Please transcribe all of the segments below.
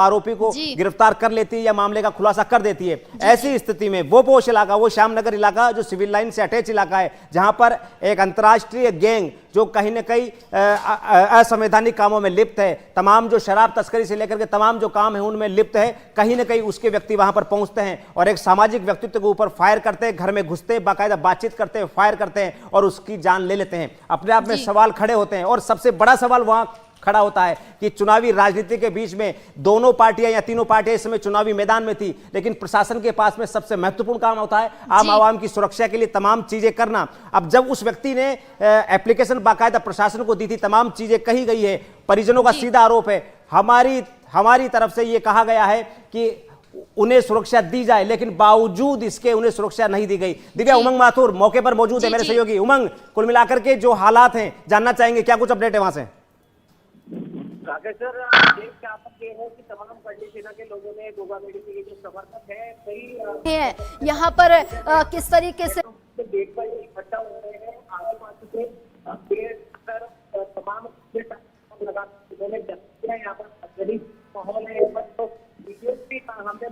आरोपी को गिरफ्तार कर लेती है या मामले का खुलासा कर देती है। ऐसी स्थिति में वो पोश इलाका, वो श्यामनगर इलाका जो सिविल लाइन से अटैच इलाका है, जहां पर एक अंतर्राष्ट्रीय गैंग जो कहीं न कहीं असंवैधानिक कामों में लिप्त है, तमाम जो शराब तस्करी से लेकर के तमाम जो काम है उनमें लिप्त है, कहीं न कहीं उसके व्यक्ति वहां पर पहुंचते हैं और एक सामाजिक व्यक्तित्व के ऊपर फायर करते हैं, घर में घुसते हैं, बाकायदा बातचीत करते हैं, फायर करते हैं और उसकी जान ले लेते हैं। अपने आप में सवाल खड़े होते हैं और सबसे बड़ा सवाल वहां खड़ा होता है कि चुनावी राजनीति के बीच में दोनों पार्टियां या तीनों पार्टियां इस समय चुनावी मैदान में थी, लेकिन प्रशासन के पास में सबसे महत्वपूर्ण काम होता है आम आवाम की सुरक्षा के लिए तमाम चीजें करना। अब जब उस व्यक्ति ने एप्लीकेशन बाकायदा प्रशासन को दी थी, तमाम चीजें कही गई है, परिजनों का सीधा आरोप है, हमारी तरफ से यह कहा गया है कि उन्हें सुरक्षा दी जाए, लेकिन बावजूद इसके उन्हें सुरक्षा नहीं दी गई। दिव्या, उमंग माथुर मौके पर मौजूद है, मेरे सहयोगी। उमंग, कुल मिलाकर के जो हालात हैं जानना चाहेंगे, क्या कुछ अपडेट है वहां से? सर, क्या ये है कि तमाम कर्णी सेना के लोगों ने गोगा मेडी के जो समर्थक है कई यहाँ पर किस तरीके से गेट पर इकट्ठा हो रहे हैं, आगे पास से गेट पर तमाम लगा उन्होंने यहाँ पर गरीब माहौल है, तो वीडियो भी हमने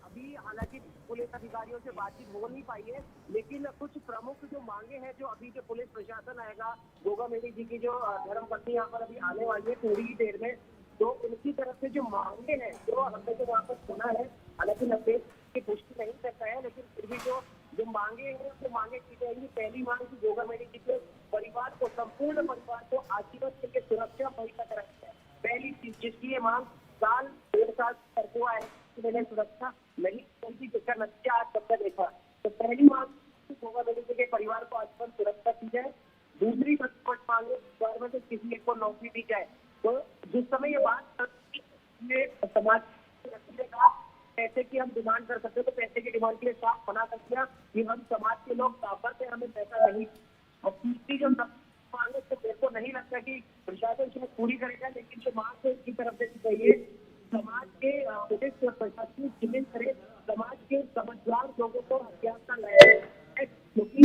अभी हालांकि पुलिस अधिकारियों से बातचीत हो नहीं पाई है, लेकिन कुछ प्रमुख जो मांगे हैं जो अभी जो पुलिस प्रशासन आएगा, गोगा मेडी जी की जो धर्मपत्नी यहाँ पर अभी आने वाली है थोड़ी ही देर में, तो उनकी तरफ से जो मांगे हैं जो हमने जो वहाँ पर सुना है, हालांकि नब्बेट की पुष्टि नहीं करता है, लेकिन फिर भी जो मांगे हैं वो मांगे की जाएंगी। पहली मांग की गोगा मेडी जी के परिवार को, संपूर्ण परिवार को आजीवन के लिए सुरक्षा मुहैया कराई है। पहली चीज जिसकी ये मांग साल 1.5 साल तक हुआ है कि मैंने सुरक्षा नहीं उनकी जिसका नतीजा आज तक देखा, तो पहली मांग गोगा मेडी जी के परिवार को आजीवन सुरक्षा दी जाए। दूसरी मांगे गवर्नमेंट से किसी एक को नौकरी दी जाए। तो जिस समय ये बात समाज पैसे की हम डिमांड कर सकते, तो पैसे की डिमांड के लिए साफ मना कर दिया कि हम समाज के लोग ताकत से हमें पैसा नहीं। और तीसरी जो मांगे तो मेरे को नहीं लगता कि प्रशासन शायद पूरी करेगा, लेकिन जो मांग है उसकी तरफ से चाहिए समाज के पुलिस प्रशासन जिम्मे करे, समाज के समझदार लोगों को हथियार का लाया, क्योंकि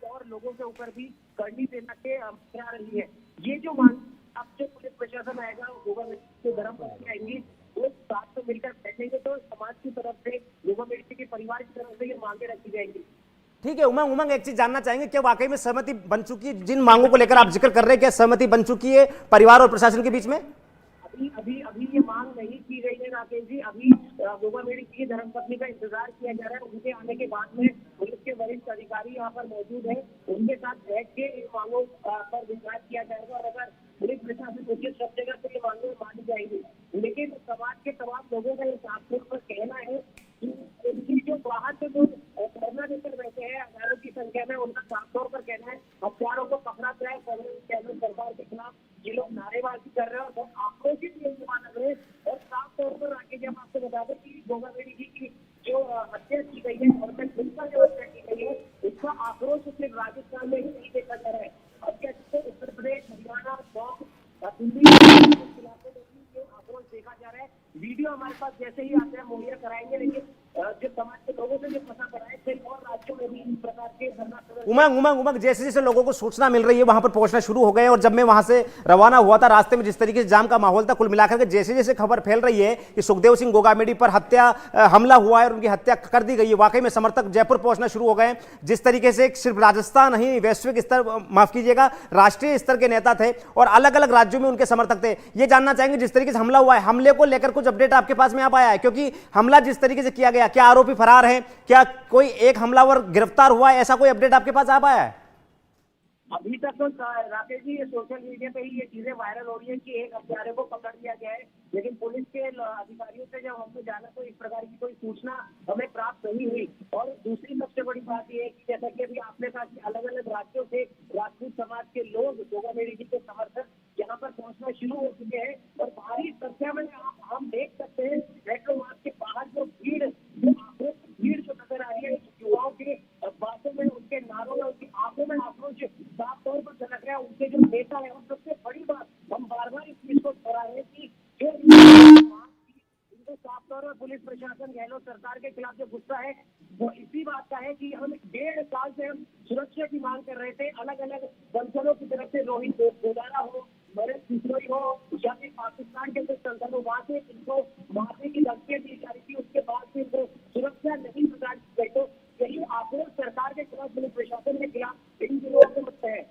और लोगों के ऊपर भी करनी सेना के आ रही है। ये जो मांग अब जो पुलिस प्रशासन आएगा, गोगा मेडी के धर्मपत्नी आएंगी, वो साथ में मिलकर बैठेंगे, तो समाज की तरफ से गोगा मेडी के परिवार की तरफ से ये मांगे रखी जाएंगी। ठीक है उमंग, एक चीज जानना चाहेंगे, क्या वाकई में सहमति बन चुकी है? जिन मांगों को लेकर आप जिक्र कर रहे हैं, क्या सहमति बन चुकी है परिवार और प्रशासन के बीच में? अभी ये मांग नहीं की गई है राकेश जी। अभी गोगा मेडी की धर्मपत्नी का इंतजार किया जा रहा है। उनके आने के बाद में पुलिस के वरिष्ठ अधिकारी यहाँ पर मौजूद है, उनके साथ बैठ के इन मांगों पर विचार किया जाएगा और अगर पुलिस प्रशासन उचित समझेगा तो ये मांगे मानी जाएंगी। लेकिन समाज के तमाम लोगों का ये साफ तौर पर कहना है कि उनकी जो बाहर से जो धरना देकर बैठे हैं हजारों की संख्या में, उनका साफ तौर पर कहना है हथियारों को पकड़ा जाए, केंद्र सरकार के खिलाफ ये लोग नारेबाजी कर रहे हैं और आक्रोशित लग रहे हैं। और साफ तौर पर आगे जब आपको बता दें कि गोगा मेडी जी की जो हत्या की गई है और जो हत्या की गई है, इसका आक्रोश सिर्फ राजस्थान में ही नहीं देखा जा रहा है। अब क्या उत्तर प्रदेश, हरियाणा, दिल्ली आक्रोश देखा जा रहा है। वीडियो हमारे पास जैसे ही आते हैं मुहैया कराएंगे, लेकिन जो समाज के लोगों से जो पता करा है कई और राज्यों में भी इस प्रकार के उमंग जैसे जैसे लोगों को सूचना मिल रही है वहां पर पहुंचना शुरू हो गए, और जब मैं वहां से रवाना हुआ था रास्ते में जिस तरीके से जाम का माहौल था, कुल मिलाकर के जैसे जैसे खबर फैल रही है कि सुखदेव सिंह गोगा मेडी पर हमला हुआ है और उनकी हत्या कर दी गई है, वाकई में समर्थक जयपुर पहुंचना शुरू हो गए। जिस तरीके से सिर्फ राजस्थान नहीं, वैश्विक स्तर, माफ कीजिएगा, राष्ट्रीय स्तर के नेता थे और अलग अलग राज्यों में उनके समर्थक थे। ये जानना चाहेंगे जिस तरीके से हमला हुआ है, हमले को लेकर कुछ अपडेट आपके पास में आ पाया है? क्योंकि हमला जिस तरीके से किया गया, क्या आरोपी फरार है, क्या कोई एक हमलावर गिरफ्तार हुआ है, ऐसा कोई अपडेट आपके पास आ पाया है? अभी तक तो राकेश जी ये सोशल मीडिया पे ही ये चीजें वायरल हो रही है कि एक हत्यारे को पकड़ लिया गया है, लेकिन पुलिस के अधिकारियों से जब हमने जाना तो इस प्रकार की कोई सूचना हमें प्राप्त नहीं हुई। और दूसरी सबसे बड़ी बात यह है कि जैसा कि अभी आपने कहा कि अलग अलग राज्यों से राजपूत समाज के लोग गोगा मेडी जी के समर्थक यहाँ पर पहुंचना शुरू हो चुके हैं और भारी संख्या में हम देख सकते हैं मेट्रो मार्ग के बाहर जो भीड़ जो नजर आ रही है, युवाओं के बातों में, उनके नारों में, उनकी आंखों में आक्रोश साफ तौर पर झलक रहा है। उनके जो नेता है, और सबसे बड़ी बात हम बार बार इस चीज को दोहरा रहे हैं कि जो इनको साफ तौर पर पुलिस प्रशासन, गहलोत सरकार के खिलाफ जो गुस्सा है वो इसी बात का है कि हम 1.5 साल से हम सुरक्षा की मांग कर रहे थे। अलग अलग दंगलों की तरफ से रोहित गोदारा हो मरे बिश्नोई हो या फिर पाकिस्तान के जो संगठन वहां से इनको मारने की धमकियां दी जा रही थी, उसके बाद से इनको सुरक्षा नहीं प्रदान की गई। तो यही आक्रोश सरकार के खिलाफ, पुलिस प्रशासन के खिलाफ इन दिनों से मत है।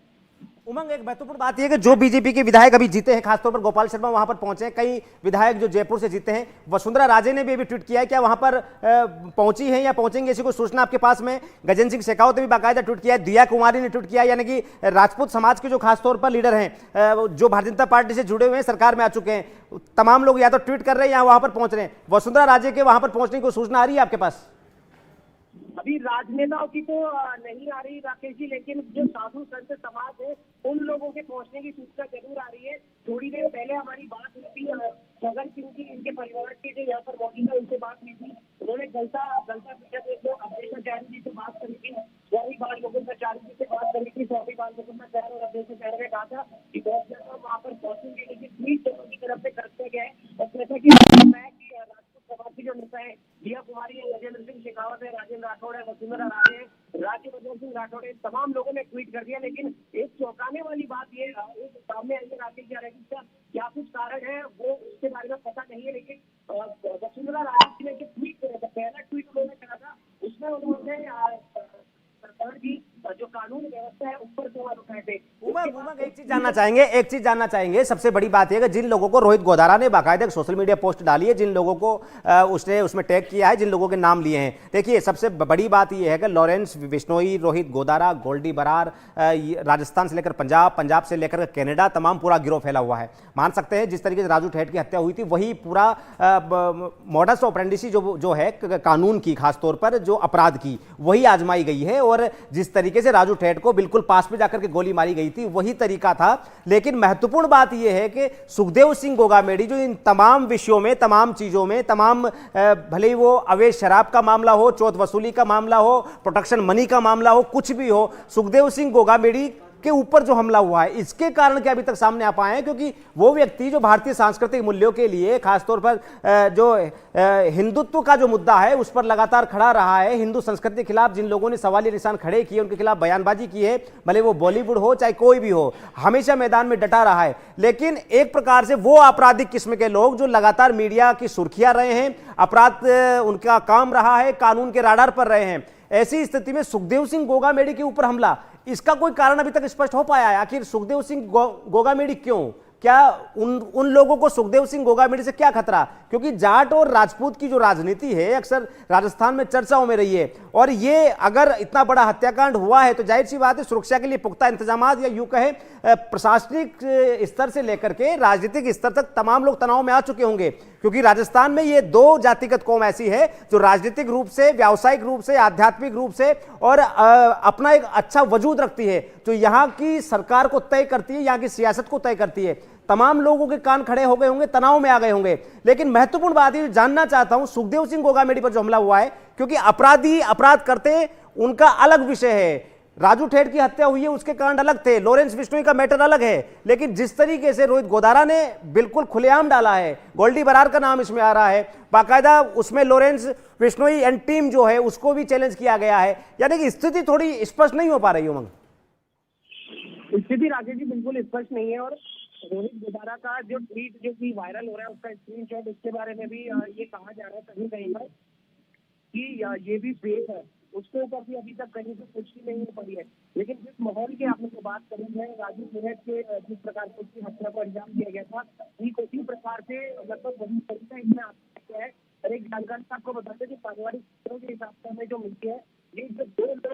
उमंग, एक महत्वपूर्ण बात यह है कि जो बीजेपी के विधायक अभी जीते हैं, खासतौर पर गोपाल शर्मा वहां पर पहुंचे हैं, कई विधायक जो जयपुर से जीते हैं, वसुंधरा राजे ने भी अभी ट्वीट किया है, क्या वहां पर पहुंची हैं या पहुंचेंगे, ऐसी कोई सूचना आपके पास में? गजेंद्र सिंह शेखावत ने भी बाकायदा ट्वीट किया है, दिया कुमारी ने ट्वीट किया है, यानी कि राजपूत समाज के जो खासतौर पर लीडर हैं, जो भारतीय जनता पार्टी से जुड़े हुए हैं, सरकार में आ चुके हैं, तमाम लोग या तो ट्वीट कर रहे हैं या वहां पर पहुंच रहे हैं। वसुंधरा राजे के वहां पर पहुंचने की कोई सूचना आ रही है आपके पास? अभी राजनेताओं की तो नहीं आ रही राकेश जी, लेकिन जो साधु संत समाज है उन लोगों के पहुंचने की सूचना जरूर आ रही है। थोड़ी देर पहले हमारी बात हुई थी छगन सिंह की, इनके परिवार के जो यहाँ पर मौजूद है उनसे बात हुई थी। उन्होंने गलता जो अवधेशाचार्य जी से बात करी थी, स्वामी बाल मुकुंदाचार्य जी से बात करी थी, स्वामी बाल मुकुंदाचार्य और अवधेशाचार्य ने कहा था कि बहुत ज्यादा वहाँ पर पहुंचेंगे, लेकिन ट्वीट दोनों की तरफ से करते गए। और जैसा कि राजपूत समाज के जो नेता है दिया कुमारी है, गजेंद्र सिंह शेखावत है, राजेंद्र राठौड़ है, वसुंधरा राजे है, राज्यवर्धन सिंह राठौड़ है, तमाम लोगों ने ट्वीट कर दिया। लेकिन एक चौंकाने वाली बात ये सामने आई है राकेश जी, इसका क्या कुछ कारण है वो उसके बारे में पता नहीं है। लेकिन वसुंधरा राजे जी ने जो ट्वीट पहला ट्वीट उन्होंने करा था, उसमें उन्होंने सरकार की जो कानून व्यवस्था है उस पर सवाल उठाए थे। उमंग, एक चीज जानना चाहेंगे, सबसे बड़ी बात यह है कि जिन लोगों को रोहित गोदारा ने बाकायदा सोशल मीडिया पोस्ट डाली है, जिन लोगों को उसने उसमें टैग किया है, जिन लोगों के नाम लिए हैं, देखिए सबसे बड़ी बात यह है कि लॉरेंस बिश्नोई, रोहित गोदारा, गोल्डी बरार, राजस्थान से लेकर पंजाब, पंजाब से लेकर कनाडा, तमाम पूरा गिरोह फैला हुआ है। मान सकते हैं जिस तरीके से राजू ठेठ की हत्या हुई थी, वही पूरा मॉडस ऑपरेंडिसी जो है कानून की, खासतौर पर जो अपराध की, वही आजमाई गई है। और जिस तरीके से राजू ठेठ को बिल्कुल पास में जाकर के गोली मारी गई थी, वही तरीका था। लेकिन महत्वपूर्ण बात यह है कि सुखदेव सिंह गोगामेडी जो इन तमाम विषयों में, तमाम चीजों में, तमाम भले ही वो अवैध शराब का मामला हो, चौथ वसूली का मामला हो, प्रोटेक्शन मनी का मामला हो, कुछ भी हो, सुखदेव सिंह गोगामेडी के ऊपर जो हमला हुआ है, इसके कारण क्या अभी तक सामने आ पाए हैं? क्योंकि वो व्यक्ति जो भारतीय सांस्कृतिक मूल्यों के लिए, खासतौर पर जो हिंदुत्व का जो मुद्दा है उस पर लगातार खड़ा रहा है, हिंदू संस्कृति के खिलाफ जिन लोगों ने सवालिया निशान खड़े किए, उनके खिलाफ बयानबाजी की है, भले वो बॉलीवुड हो चाहे कोई भी हो, हमेशा मैदान में डटा रहा है। लेकिन एक प्रकार से वो आपराधिक किस्म के लोग जो लगातार मीडिया की सुर्खियां रहे हैं, अपराध उनका काम रहा है, कानून के राडार पर रहे हैं, ऐसी स्थिति में सुखदेव सिंह गोगामेडी के ऊपर हमला, इसका कोई कारण अभी तक स्पष्ट हो पाया है? आखिर सुखदेव सिंह गोगामेडी क्यों? क्या उन लोगों को सुखदेव सिंह गोगामेडी से क्या खतरा? क्योंकि जाट और राजपूत की जो राजनीति है अक्सर राजस्थान में चर्चाओं में रही है, और ये अगर इतना बड़ा हत्याकांड हुआ है तो जाहिर सी बात है सुरक्षा के लिए पुख्ता इंतजाम, या यूं कहे प्रशासनिक स्तर से लेकर के राजनीतिक स्तर तक तमाम लोग तनाव में आ चुके होंगे। क्योंकि राजस्थान में ये दो जातिगत कौम ऐसी है जो राजनीतिक रूप से, व्यावसायिक रूप से, आध्यात्मिक रूप से और अपना एक अच्छा वजूद रखती है, जो यहाँ की सरकार को तय करती है, यहाँ की सियासत को तय करती है। तमाम लोगों के कान खड़े हो गए होंगे, तनाव में आ गए होंगे। लेकिन महत्वपूर्ण बात ये जानना चाहता हूं, सुखदेव सिंह गोगामेडी पर जो हमला हुआ है, क्योंकि अपराधी अपराध करते उनका अलग विषय है, राजू ठेठ की हत्या हुई है उसके कांड अलग थे, लॉरेंस बिश्नोई का मैटर अलग है। लेकिन जिस तरीके से रोहित गोदारा ने बिल्कुल खुलेआम डाला है, गोल्डी बरार का नाम इसमें आ रहा है, बाकायदा उसमें लॉरेंस बिश्नोई एंड टीम जो है उसको भी चैलेंज किया गया है, यानी कि स्थिति थोड़ी स्पष्ट नहीं हो पा रही। उमंग, स्थिति राकेश जी बिल्कुल स्पष्ट नहीं है। और रोहित गोदारा का जो ट्वीट जो कि वायरल हो रहा है, उसका स्क्रीनशॉट, उसके बारे में भी ये कहा जा रहा है कहीं कहीं पर कि ये भी फेक है, उसके ऊपर भी अभी तक कहीं से पुष्टि नहीं हो पड़ी है। लेकिन जिस माहौल की आपने जो बात करी है, राजू ठेठ के जिस प्रकार से उसकी हत्या को अंजाम दिया गया था, ठीक उसी प्रकार से लगभग वही तरीका इसमें आता है। और एक जानकारी आपको बताते कि पारिवारिक सूत्रों के हिसाब से हमें जो मिलती है, ये जो दो लोग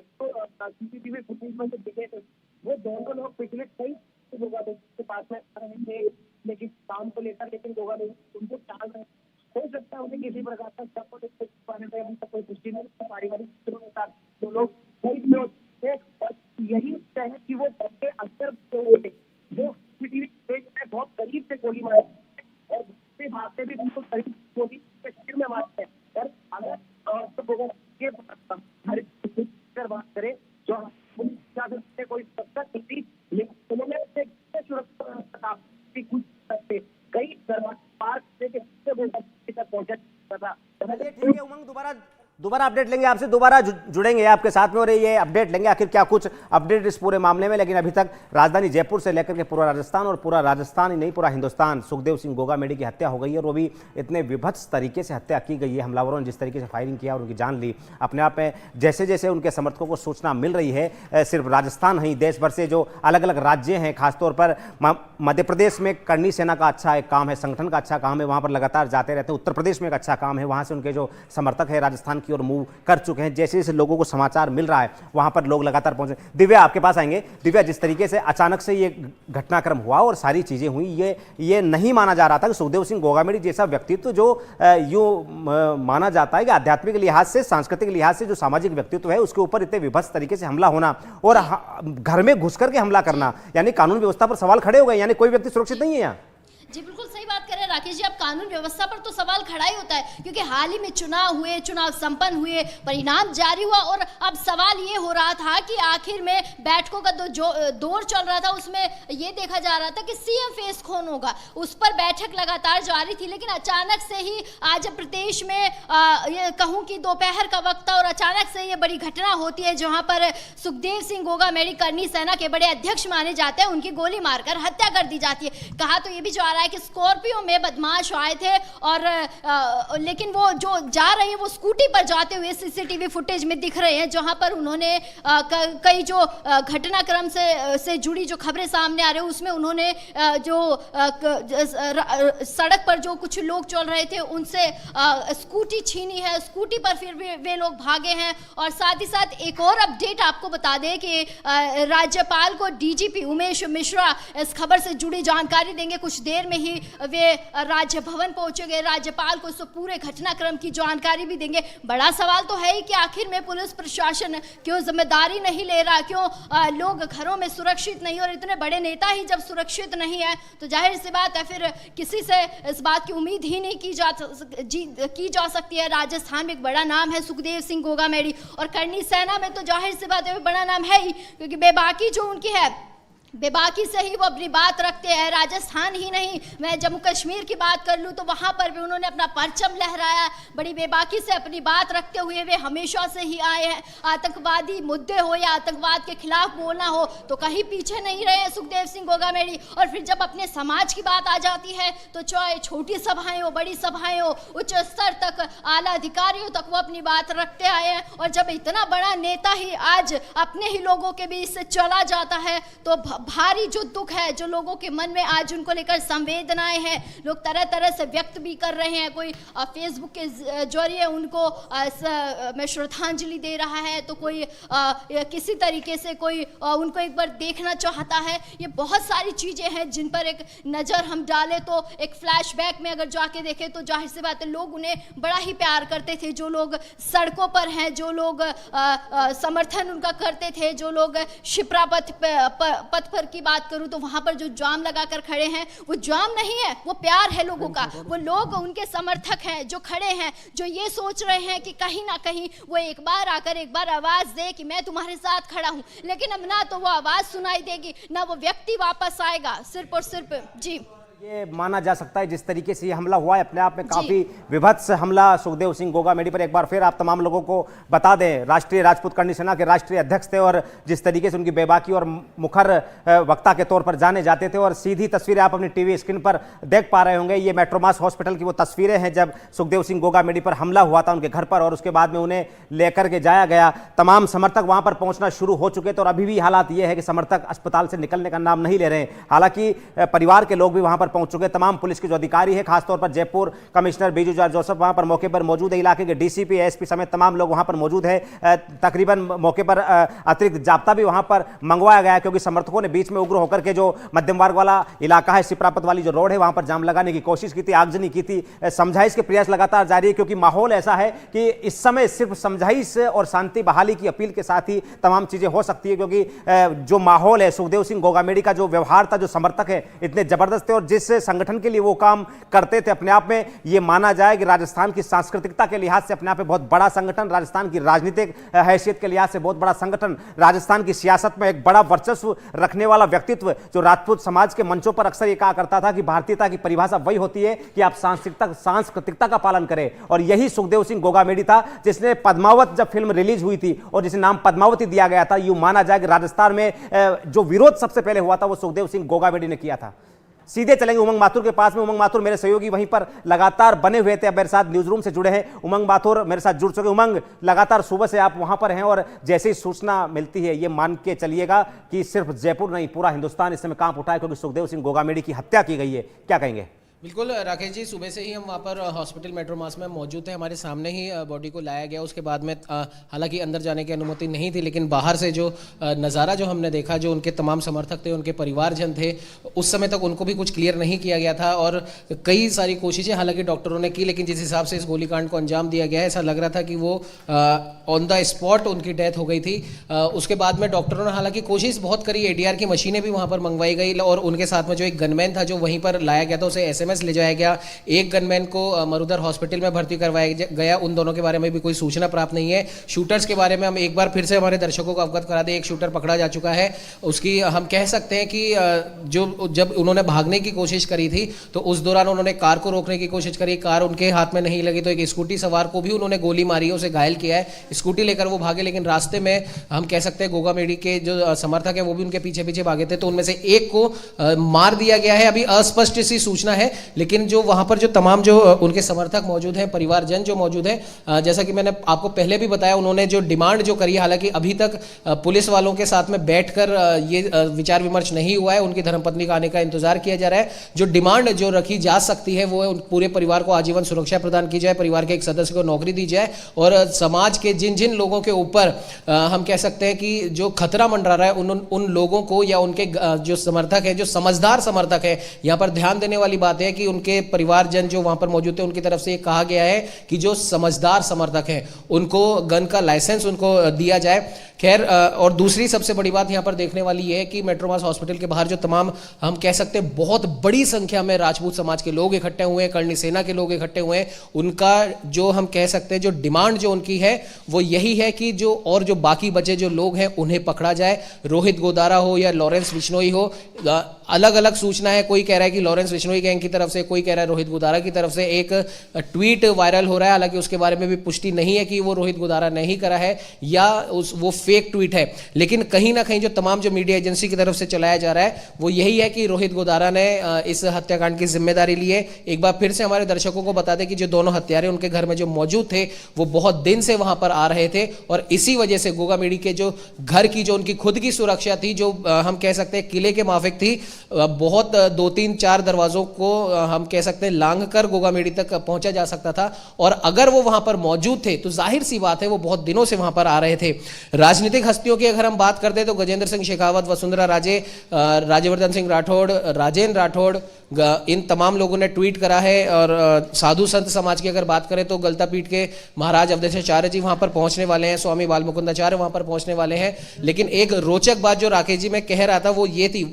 सीसीटीवी फुटेज में जो दिखे थे, वो दोनों लोग पिछले कई के पास में आ रहे थे, लेकिन काम को लेकर, लेकिन उनको टाल रहे। हो सकता है उन्हें किसी प्रकार का अभी तक कोई पुष्टि नहीं, पारिवारिक सूत्रों के साथ जो लोग कई लोग थे, और यही है कि वो बच्चे अक्सर जो सीसीटीवी फुटेज बहुत करीब से गोली मारे और भागते भी बिल्कुल करीब गोली के सिर में मारते हैं। और अगर बात करें जो कोई स्थिति सुरक्षा कुछ सकते कई दरवाजे पार से पहुंचा था। ठीक है उमंग, दोबारा दोबारा अपडेट लेंगे आपसे, दोबारा जुड़ेंगे आपके साथ में और ये अपडेट लेंगे आखिर क्या कुछ अपडेट इस पूरे मामले में। लेकिन अभी तक राजधानी जयपुर से लेकर के पूरा राजस्थान, और पूरा राजस्थान ही नहीं पूरा हिंदुस्तान, सुखदेव सिंह गोगामेडी की हत्या हो गई है और वो भी इतने विभत्स तरीके से हत्या की गई है। हमलावरों ने जिस तरीके से फायरिंग किया और उनकी जान ली, अपने आप में जैसे जैसे उनके समर्थकों को सूचना मिल रही है, सिर्फ राजस्थान नहीं देश भर से जो अलग अलग राज्य हैं, खासतौर पर मध्य प्रदेश में करनी सेना का अच्छा एक काम है, संगठन का अच्छा काम है, वहाँ पर लगातार जाते रहते हैं। उत्तर प्रदेश में एक अच्छा काम है, वहाँ से उनके जो समर्थक है राजस्थान की ओर मूव कर चुके हैं। जैसे जैसे लोगों को समाचार मिल रहा है वहां पर लोग लगातार पहुंचे। दिव्या आपके पास आएंगे। दिव्या, जिस तरीके से अचानक से ये घटनाक्रम हुआ और सारी चीजें हुई, ये नहीं माना जा रहा था कि सुखदेव सिंह गोगामेडी जैसा व्यक्तित्व जो यूं माना जाता है कि आध्यात्मिक लिहाज से, सांस्कृतिक लिहाज से जो सामाजिक व्यक्तित्व है, उसके ऊपर इतने विभत्स तरीके से हमला होना और घर में घुस करके हमला करना, यानी कानून व्यवस्था पर सवाल खड़े हो गए, यानी कोई व्यक्ति सुरक्षित नहीं है यहाँ। जी बिल्कुल सही बात कर रहे हैं राकेश जी। अब कानून व्यवस्था पर तो सवाल खड़ा ही होता है, क्योंकि हाल ही में चुनाव हुए, चुनाव संपन्न हुए, परिणाम जारी हुआ और अब सवाल ये हो रहा था कि आखिर में बैठकों का जो दौर चल रहा था उसमें ये देखा जा रहा था कि सीएम फेस कौन होगा, उस पर बैठक लगातार जारी थी। लेकिन अचानक से ही आज प्रदेश में ये कहूँ कि दोपहर का वक्त था और अचानक से ये बड़ी घटना होती है जहाँ पर सुखदेव सिंह गोगामेडी करनी सेना के बड़े अध्यक्ष माने जाते हैं, उनकी गोली मारकर हत्या कर दी जाती है। कहा तो ये भी जा रहा है कि स्कॉर्पियो में बदमाश आए थे और लेकिन वो जो जा रहे हैं वो स्कूटी पर जाते हुए सीसीटीवी फुटेज में दिख रहे हैं, जहां पर उन्होंने कई जो घटनाक्रम से जुड़ी जो खबरें सामने आ रही है उसमें उन्होंने जो सड़क पर जो कुछ लोग चल रहे थे उनसे स्कूटी छीनी है, स्कूटी पर फिर भी वे लोग भागे हैं। और साथ ही साथ एक और अपडेट आपको बता दें कि राज्यपाल को डीजीपी उमेश मिश्रा इस खबर से जुड़ी जानकारी देंगे। कुछ देर में ही वे राज्य भवन पहुंचेंगे, राज्यपाल को इस पूरे घटनाक्रम की जानकारी भी देंगे। बड़ा सवाल तो है ही कि आखिर में पुलिस प्रशासन क्यों जिम्मेदारी नहीं ले रहा, क्यों लोग घरों में सुरक्षित नहीं, और इतने बड़े नेता ही जब सुरक्षित नहीं है तो जाहिर सी बात है फिर किसी से इस बात की उम्मीद ही नहीं की जा सकती है। राजस्थान में एक बड़ा नाम है सुखदेव सिंह गोगामेडी और करनी सेना में तो जाहिर सी बात है बड़ा नाम है ही, क्योंकि बेबाकी जो उनकी है, बेबाकी से ही वो अपनी बात रखते हैं। राजस्थान ही नहीं, मैं जम्मू कश्मीर की बात कर लूँ तो वहाँ पर भी उन्होंने अपना परचम लहराया, बड़ी बेबाकी से अपनी बात रखते हुए वे हमेशा से ही आए हैं। आतंकवादी मुद्दे हो या आतंकवाद के खिलाफ बोलना हो तो कहीं पीछे नहीं रहे हैं सुखदेव सिंह गोगामेडी। और फिर जब अपने समाज की बात आ जाती है तो चाहे छोटी सभाएं हो, बड़ी सभाएं हो, उच्च स्तर तक, आला अधिकारियों तक वो अपनी बात रखते आए हैं। और जब इतना बड़ा नेता ही आज अपने ही लोगों के बीच से चला जाता है तो भारी जो दुख है, जो लोगों के मन में आज उनको लेकर संवेदनाएं हैं, लोग तरह तरह से व्यक्त भी कर रहे हैं। कोई फेसबुक के जरिए उनको मैं श्रद्धांजलि दे रहा है, तो कोई किसी तरीके से कोई उनको एक बार देखना चाहता है। ये बहुत सारी चीज़ें हैं जिन पर एक नज़र हम डालें तो एक फ्लैशबैक में अगर जाके देखें तो जाहिर सी बात है लोग उन्हें बड़ा ही प्यार करते थे। जो लोग सड़कों पर हैं, जो लोग समर्थन उनका करते थे, जो लोग शिप्रा पथ पर की बात करूं तो वहां पर जो जाम लगाकर खड़े हैं वो जाम नहीं है, वो प्यार है लोगों का। वो लोग उनके समर्थक हैं जो खड़े हैं, जो ये सोच रहे हैं कि कहीं ना कहीं वो एक बार आकर एक बार आवाज दे कि मैं तुम्हारे साथ खड़ा हूं। लेकिन अब ना तो वो आवाज सुनाई देगी, ना वो व्यक्ति वापस आएगा, सिर्फ और सिर्फ जी ये माना जा सकता है जिस तरीके से ये हमला हुआ है अपने आप में काफी विभत्स हमला सुखदेव सिंह गोगामेडी पर। एक बार फिर आप तमाम लोगों को बता दें, राष्ट्रीय राजपूत करनी सेना के राष्ट्रीय अध्यक्ष थे और जिस तरीके से उनकी बेबाकी और मुखर वक्ता के तौर पर जाने जाते थे। और सीधी तस्वीरें आप अपनी टीवी स्क्रीन पर देख पा रहे होंगे, ये मेट्रोमास हॉस्पिटल की वो तस्वीरें हैं जब सुखदेव सिंह गोगामेडी पर हमला हुआ था उनके घर पर, और उसके बाद में उन्हें लेकर के जाया गया। तमाम समर्थक वहां पर पहुंचना शुरू हो चुके थे और अभी भी हालात ये है कि समर्थक अस्पताल से निकलने का नाम नहीं ले रहे हैं। हालांकि परिवार के लोग भी वहां पर पहुंच चुके, तमाम पुलिस के जो अधिकारी है, खासतौर पर Jaipur commissioner Biju George Joseph वहां पर मौके पर मौजूद है, इलाके के डीसीपी एसपी समेत तमाम लोग वहां पर मौजूद है। तकरीबन मौके पर अतिरिक्त जाब्ता भी वहां पर मंगवाया गया क्योंकि समर्थकों ने बीच में उग्र होकर के जो मध्यम मार्ग वाला इलाका है, सिप्रापत वाली जो रोड है, वहां पर जाम लगाने की कोशिश की थी, आगजनी की थी। समझाइश के प्रयास लगातार जारी है क्योंकि माहौल ऐसा है कि इस समय सिर्फ समझाइश और शांति बहाली की अपील के साथ ही तमाम चीजें हो सकती है, क्योंकि जो माहौल है, सुखदेव सिंह गोगामेडी का जो व्यवहार था, जो समर्थक है इतने जबरदस्त थे और जिस संगठन के लिए वो काम करते थे, अपने आप में ये माना जाए कि राजस्थान की सांस्कृतिकता के लिहाज से अपने आप में बहुत बड़ा संगठन, राजस्थान की राजनीतिक हैसियत के लिहाज से बहुत बड़ा संगठन, राजस्थान की सियासत में एक बड़ा वर्चस्व रखने वाला व्यक्तित्व, जो राजपूत समाज के मंचों पर अक्सर ये कहा करता था कि भारतीयता की परिभाषा वही होती है कि आप सांस्कृतिकता का पालन करें। और यही सुखदेव सिंह गोगामेडी था जिसने पद्मावत जब फिल्म रिलीज हुई थी और जिसे नाम पद्मावती दिया गया था, यूं माना जाए कि राजस्थान में जो विरोध सबसे पहले हुआ था वो सुखदेव सिंह गोगामेडी ने किया था। सीधे चलेंगे उमंग माथुर के पास में। उमंग माथुर मेरे सहयोगी वहीं पर लगातार बने हुए थे, अब मेरे साथ न्यूज रूम से जुड़े हैं। उमंग माथुर मेरे साथ जुड़ चुके। उमंग, लगातार सुबह से आप वहां पर हैं और जैसे ही सूचना मिलती है ये मान के चलिएगा कि सिर्फ जयपुर नहीं पूरा हिंदुस्तान इस समय कांप उठा है क्योंकि सुखदेव सिंह गोगामेडी की हत्या की गई है, क्या कहेंगे? बिल्कुल राकेश जी, सुबह से ही हम वहाँ पर हॉस्पिटल मेट्रोमास में मौजूद थे। हमारे सामने ही बॉडी को लाया गया। उसके बाद में हालांकि अंदर जाने की अनुमति नहीं थी, लेकिन बाहर से जो नज़ारा जो हमने देखा, जो उनके तमाम समर्थक थे, उनके परिवारजन थे, उस समय तक उनको भी कुछ क्लियर नहीं किया गया था और कई सारी कोशिशें हालांकि डॉक्टरों ने की, लेकिन जिस हिसाब से इस गोलीकांड को अंजाम दिया गया है, ऐसा लग रहा था कि वो ऑन द स्पॉट उनकी डेथ हो गई थी। उसके बाद में डॉक्टरों ने हालांकि कोशिश बहुत करी, ADR की मशीनें भी वहाँ पर मंगवाई गई और उनके साथ में जो एक गनमैन था जो वहीं पर लाया गया था उसे SMS ले जाया गया। एक गनमैन को मरुधर हॉस्पिटल में भर्ती करवाया गया। उन दोनों के बारे में भी कोई सूचना प्राप्त नहीं है। शूटर्स के बारे में हम एक बार फिर से हमारे दर्शकों को अवगत करा दें। एक शूटर पकड़ा जा चुका है। उसकी हम कह सकते हैं कि जो जब उन्होंने भागने की कोशिश करी थी तो उस दौरान उन्होंने कार को रोकने की कोशिश करी, कार उनके हाथ में नहीं लगी तो एक स्कूटी सवार को भी उन्होंने गोली मारी है, उसे घायल किया है। स्कूटी लेकर वो भागे, लेकिन रास्ते में हम कह सकते हैं गोगामेडी के जो समर्थक है वो भी उनके पीछे पीछे भागे थे, तो उनमें से एक को मार दिया गया है। अभी अस्पष्ट सी सूचना है, लेकिन जो वहां पर जो तमाम जो उनके समर्थक मौजूद हैं, परिवारजन जो मौजूद हैं, जैसा कि मैंने आपको पहले भी बताया, उन्होंने जो डिमांड जो करी, हालांकि अभी तक पुलिस वालों के साथ में बैठकर ये विचार विमर्श नहीं हुआ है। उनकी धर्मपत्नी का आने का इंतजार किया जा रहा है। जो डिमांड जो रखी जा सकती है वो पूरे परिवार को आजीवन सुरक्षा प्रदान की जाए, परिवार के एक सदस्य को नौकरी दी जाए और समाज के जिन जिन लोगों के ऊपर हम कह सकते हैं कि जो खतरा मंडरा रहा है उन लोगों को या उनके जो समर्थक है, जो समझदार समर्थक है, यहाँ पर ध्यान देने वाली बात है कि उनके परिवारजन जो वहां पर मौजूद थे उनकी तरफ से कहा गया है कि जो समझदार समर्थक हैं उनको गन का लाइसेंस उनको दिया जाए। खैर, और दूसरी सबसे बड़ी बात यहां पर देखने वाली है कि मेट्रोमास हॉस्पिटल के बाहर जो तमाम हम कह सकते हैं बहुत बड़ी संख्या में राजपूत समाज के लोग इकट्ठे हुए हैं, करणी सेना के लोग इकट्ठे हुए हैं। उनका जो हम कह सकते हैं जो डिमांड जो उनकी है वो यही है कि जो बाकी बचे जो लोग हैं उन्हें पकड़ा जाए। रोहित गोदारा हो या लॉरेंस बिश्नोई हो, अलग अलग सूचना है। कोई कह रहा है कि लॉरेंस बिश्नोई गैंग की तरफ से, कोई कह रहा है रोहित गोदारा की तरफ से। एक ट्वीट वायरल हो रहा है, हालांकि उसके बारे में भी पुष्टि नहीं है कि वो रोहित गोदारा ने ही करा है या वो फेक ट्वीट है, लेकिन कहीं ना कहीं जो तमाम जो मीडिया एजेंसी की तरफ से चलाया जा रहा है वो यही है कि रोहित गोदारा ने इस हत्याकांड की जिम्मेदारी ली है। एक बार फिर से हमारे दर्शकों को बता दें कि जो दोनों हत्यारे उनके घर में जो मौजूद थे वो बहुत दिन से वहां पर आ रहे थे और इसी वजह से गोगामेडी के जो घर की जो उनकी खुद की सुरक्षा थी, जो हम कह सकते हैं किले के माफिक थी, बहुत 2-3-4 दरवाजों को हम कह सकते हैं लांघ कर गोगामेडी तक पहुंचा जा सकता था और अगर वो वहां पर मौजूद थे तो जाहिर सी बात है वो बहुत दिनों से वहां पर आ रहे थे। राजनीतिक हस्तियों की अगर हम बात करते तो गजेंद्र सिंह शेखावत, वसुंधरा राजे, राज्यवर्धन सिंह राठौड़, राजेंद्र राठौड़, इन तमाम लोगों ने ट्वीट करा है। और साधु संत समाज की अगर बात करें तो गलता पीठ के महाराज अवधेशाचार्य जी वहां पर पहुंचने वाले हैं, स्वामी बाल मुकुंदाचार्य वहां पर पहुंचने वाले हैं। लेकिन एक रोचक बात जो राकेश जी मैं कह रहा था वो ये थी,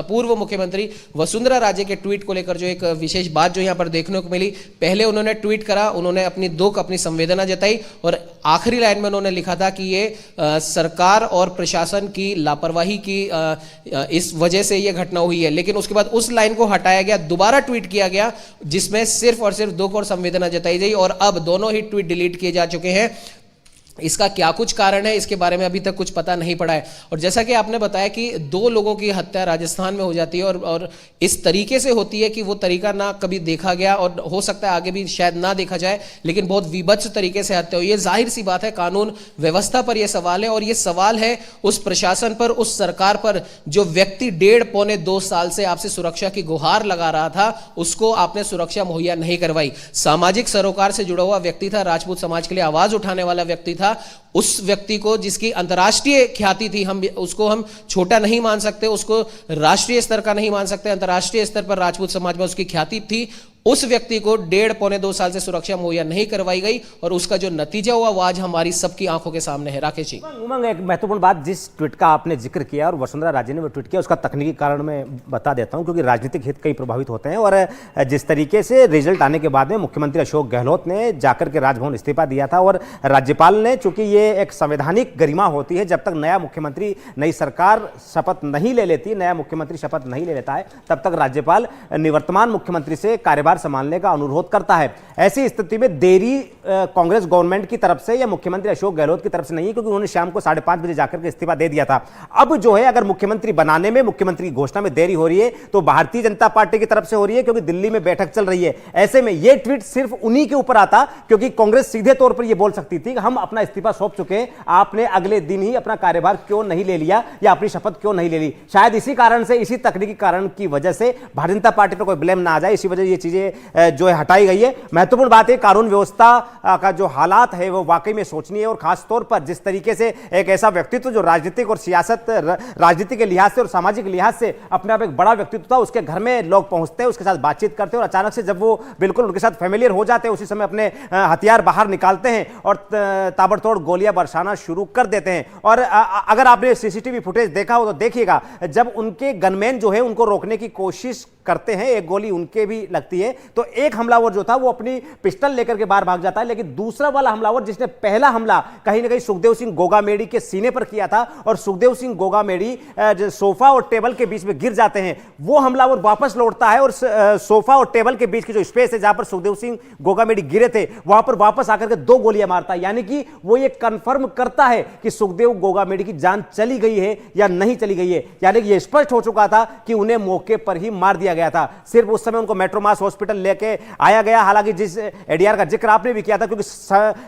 पूर्व मुख्यमंत्री वसुंधरा राजे के ट्वीट को लेकर जो एक विशेष बात जो यहां पर देखने को मिली। पहले उन्होंने ट्वीट करा, उन्होंने अपनी दुख, अपनी संवेदना जताई और आखिरी लाइन में उन्होंने लिखा था कि ये सरकार और प्रशासन की लापरवाही की इस वजह से ये घटना हुई है। लेकिन उसके बाद उस लाइन को हटाया गया, दोबारा ट्वीट किया गया जिसमें सिर्फ और सिर्फ दुख और संवेदना जताई गई और अब दोनों ही ट्वीट डिलीट किए जा चुके हैं। इसका क्या कुछ कारण है इसके बारे में अभी तक कुछ पता नहीं पड़ा है। और जैसा कि आपने बताया कि 2 लोगों की हत्या राजस्थान में हो जाती है और इस तरीके से होती है कि वो तरीका ना कभी देखा गया और हो सकता है आगे भी शायद ना देखा जाए, लेकिन बहुत विभत्स तरीके से हत्या हुई है। जाहिर सी बात है कानून व्यवस्था पर यह सवाल है और यह सवाल है उस प्रशासन पर, उस सरकार पर जो व्यक्ति 1.5-2 साल से आपसे सुरक्षा की गुहार लगा रहा था, उसको आपने सुरक्षा मुहैया नहीं करवाई। सामाजिक सरोकार से जुड़ा हुआ व्यक्ति था, राजपूत समाज के लिए आवाज उठाने वाला व्यक्ति था। उस व्यक्ति को जिसकी अंतर्राष्ट्रीय ख्याति थी, उसको हम छोटा नहीं मान सकते, उसको राष्ट्रीय स्तर का नहीं मान सकते, अंतर्राष्ट्रीय स्तर पर राजपूत समाज में उसकी ख्याति थी। उस व्यक्ति को 1.5-2 साल से सुरक्षा मुहैया नहीं करवाई गई और उसका जो नतीजा हुआ वो आज हमारी सबकी आंखों के सामने है। राकेश जी, उमंग, एक महत्वपूर्ण बात जिस ट्वीट का आपने जिक्र किया और वसुंधरा राजे ने वो ट्वीट किया, उसका तकनीकी कारण मैं बता देता हूं, क्योंकि राजनीतिक हित कई प्रभावित होते हैं। और जिस तरीके से रिजल्ट आने के बाद में मुख्यमंत्री अशोक गहलोत ने जाकर के राजभवन इस्तीफा दिया था और राज्यपाल ने, चूंकि ये एक संवैधानिक गरिमा होती है, जब तक नया मुख्यमंत्री, नई सरकार शपथ नहीं ले लेती, नया मुख्यमंत्री शपथ नहीं ले लेता है, तब तक राज्यपाल निवर्तमान मुख्यमंत्री से कार्यभार संभालने का अनुरोध करता है। ऐसी स्थिति में देरी कांग्रेस गवर्नमेंट की तरफ से या मुख्यमंत्री अशोक गहलोत की तरफ से नहीं है, क्योंकि उन्होंने शाम को 5:30 बजे जाकर के इस्तीफा दे दिया था। अब जो है, अगर मुख्यमंत्री बनाने में, मुख्यमंत्री की घोषणा में देरी हो रही है तो भारतीय जनता पार्टी की तरफ से हो रही है, क्योंकि दिल्ली में बैठक चल रही है। ऐसे में यह ट्वीट सिर्फ उन्हीं के ऊपर आता, क्योंकि कांग्रेस सीधे तौर पर यह बोल सकती थी कि हम अपना इस्तीफा सौंप चुके हैं, आपने अगले दिन ही अपना कार्यभार क्यों नहीं ले लिया या अपनी शपथ क्यों नहीं ले ली। शायद इसी कारण से, इसी तकनीकी कारण की वजह से भारतीय जनता पार्टी पर कोई ब्लेम ना आ जाए, इसी वजह से ये चीजें जो है हटाई गई है। महत्वपूर्ण बात है, कानून व्यवस्था का जो हालात है वो वाकई में सोचनीय है, और खास तौर पर जिस तरीके से एक ऐसा व्यक्तित्व जो राजनीतिक और सियासत, राजनीति के लिहाज से और सामाजिक लिहाज से अपने आप एक बड़ा व्यक्तित्व था, उसके घर में लोग पहुंचते हैं, उसके साथ बातचीत करते हैं, और अचानक से जब वो बिल्कुल उनके साथ फेमिलियर हो जाते हैं, उसी समय अपने हथियार बाहर निकालते हैं और ताबड़तोड़ गोलियां बरसाना शुरू कर देते हैं। और अगर आपने सीसीटीवी फुटेज देखा हो तो देखिएगा, जब उनके गनमैन जो है उनको रोकने की कोशिश करते हैं, एक गोली उनके भी लगती है, तो एक हमलावर जो था वो अपनी पिस्टल लेकर के बाहर भाग जाता है, लेकिन दूसरा वाला हमलावर जिसने पहला हमला कहीं ना कहीं सुखदेव सिंह गोगामेड़ी के सीने पर किया था, और सुखदेव सिंह गोगामेड़ी सोफा और टेबल के बीच में गिर जाते हैं, वो हमलावर वापस लौटता है और सोफा और टेबल के बीच की जो स्पेस है जहां पर सुखदेव सिंह गोगामेड़ी गिरे थे, वहां पर वापस आकर के 2 गोलियां मारता है। यानी कि वो ये कंफर्म करता है कि सुखदेव गोगामेड़ी की जान चली गई है या नहीं चली गई है। यानी कि ये स्पष्ट हो चुका था कि उन्हें मौके पर ही मार दिया गया था। सिर्फ उस समय उनको मेट्रोमास हॉस्पिटल लेके आया गया। हालांकि जिस एडीआर का जिक्र आपने भी किया था, क्योंकि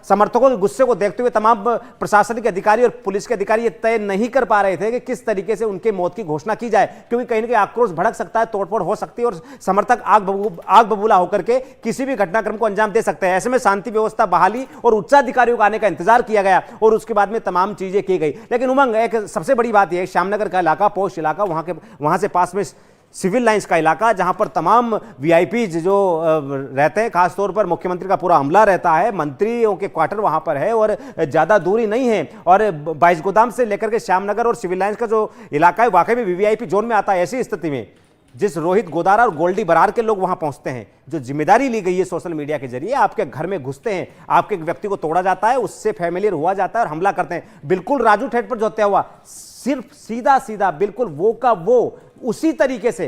समर्थकों के गुस्से को देखते हुए तमाम प्रशासनिक अधिकारी और पुलिस के अधिकारी ये तय नहीं कर पा रहे थे कि किस तरीके से उनके मौत की घोषणा की जाए, क्योंकि कहीं ना कहीं आक्रोश भड़क सकता है, तोड़फोड़ हो सकती है और समर्थक आग बबूला होकर के किसी भी घटनाक्रम को अंजाम दे सकते हैं। ऐसे में शांति व्यवस्था बहाली और उच्चाधिकारियों का आने का इंतजार किया गया और उसके बाद में तमाम चीजें की गई। लेकिन उमंग, एक सबसे बड़ी बात यह, श्यामनगर का इलाका, पोस्ट इलाका, वहां से पास में सिविल लाइंस का इलाका, जहां पर तमाम वीआईपी जो रहते हैं, खासतौर पर मुख्यमंत्री का पूरा अमला रहता है, मंत्रियों के क्वार्टर वहां पर है और ज्यादा दूरी नहीं है। और 22 गोदाम से लेकर के श्यामनगर और सिविल लाइंस का जो इलाका है वाकई में वीवीआईपी जोन में आता है। ऐसी स्थिति में जिस रोहित गोदारा और गोल्डी बरार के लोग वहां पहुंचते हैं, जो जिम्मेदारी ली गई है सोशल मीडिया के जरिए, आपके घर में घुसते हैं, आपके एक व्यक्ति को तोड़ा जाता है, उससे फैमिलियर हुआ जाता है और हमला करते हैं। बिल्कुल राजू ठेठ पर जो हत्या हुआ, सिर्फ सीधा सीधा बिल्कुल वो का वो उसी तरीके से